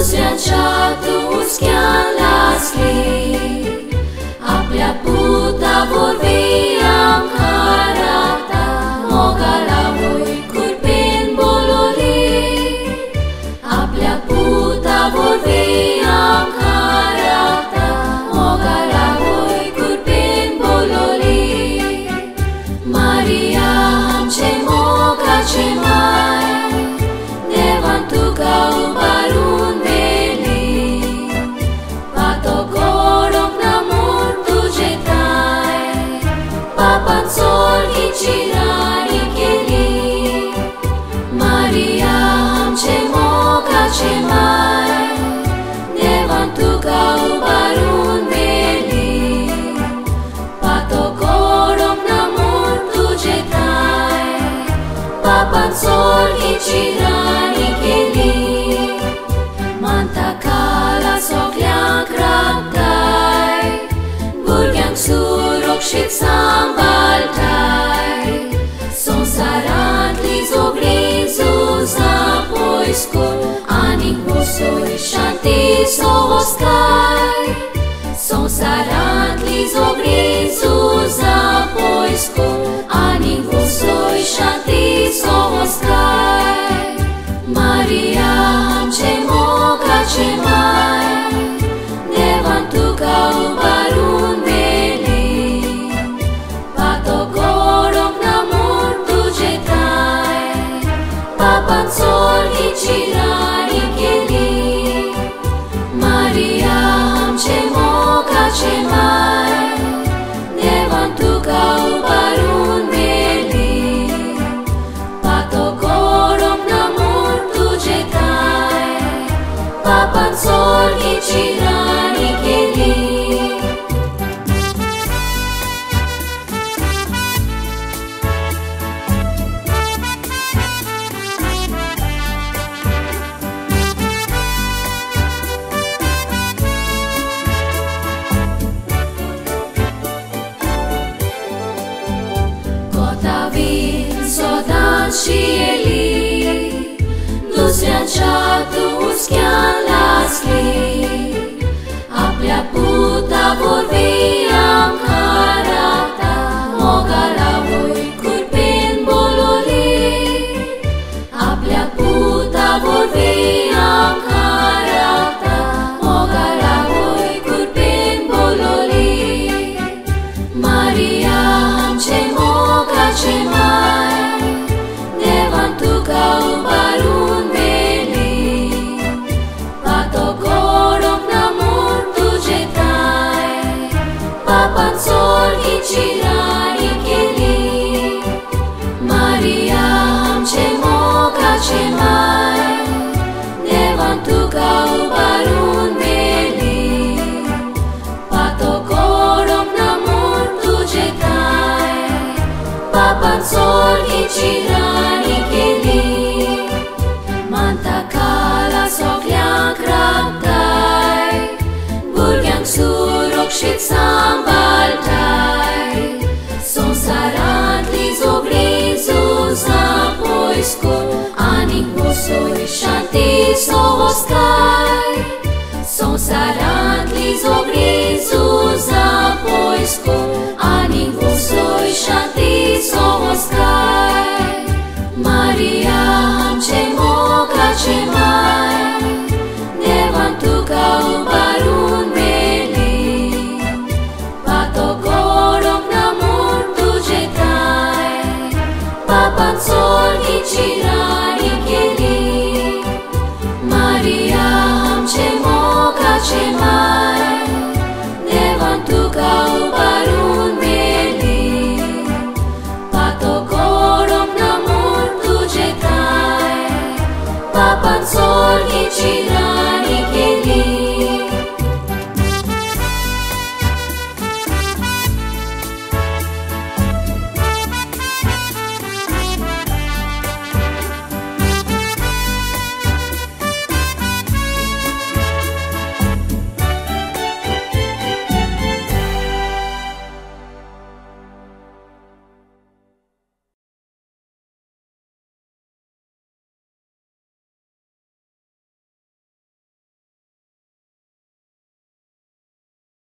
sfianțatus chiar lasli, आपल्या पुतावर वियाम karata, mogala voi kurpen bololi, आपल्या पुतावर वियाम karata, mogala voi kurpen bololi, Maria amce mogace mai, devantu gau barun veli, pato gorok namur tuje tai, papan sol hicirani keli, Maria amce mogace mai, devantu gau barun veli, pato gorok namur tuje tai, papan sol hicirani keli, manta kala sokliang kraptai, burgyang surok shit sambaltai, son sarant lizogrizu zapoisko, aning vosoi shanti sovoskai, son sarant lizogrizu zapoisko, aning vosoi shanti sovoskai, Maria amce mogace mai, devantu gau barun veli, pato gorok namur tuje tai, papan sol hicirani keli, Maria amce mogace mai, devantu gau barun veli, pato gorok namur tuje tai, papan sol hicirani keli. Kotavin sodan și eli, nu sfianțatus chiar lasli, आपल्या पुतावर वियाम karata, mogala voi kurpen bololi, आपल्या पुतावर वियाम karata, mogala voi kurpen bololi, Maria amce mogace mai, devantu gau barun veli, pato gorok namur tuje tai, papan sol hicirani keli, Maria amce mogace mai, devantu gau barun veli, pato gorok namur tuje tai, papan sol hicirani keli, manta kala sokliang kraptai, burgyang surok shit sambaltai, son sarant lizogrizu zapoisko, aning vosoi shanti sovoskai, son sarant lizogrizu zapoisko, aning vosoi shanti sovoskai, Maria amce mogace mai, devantu gau barun veli, pato gorok namur tuje tai, papan sol hicirani keli, Maria amce mogace mai, devantu gau barun veli, pato gorok namur tuje tai, papan sol hicirani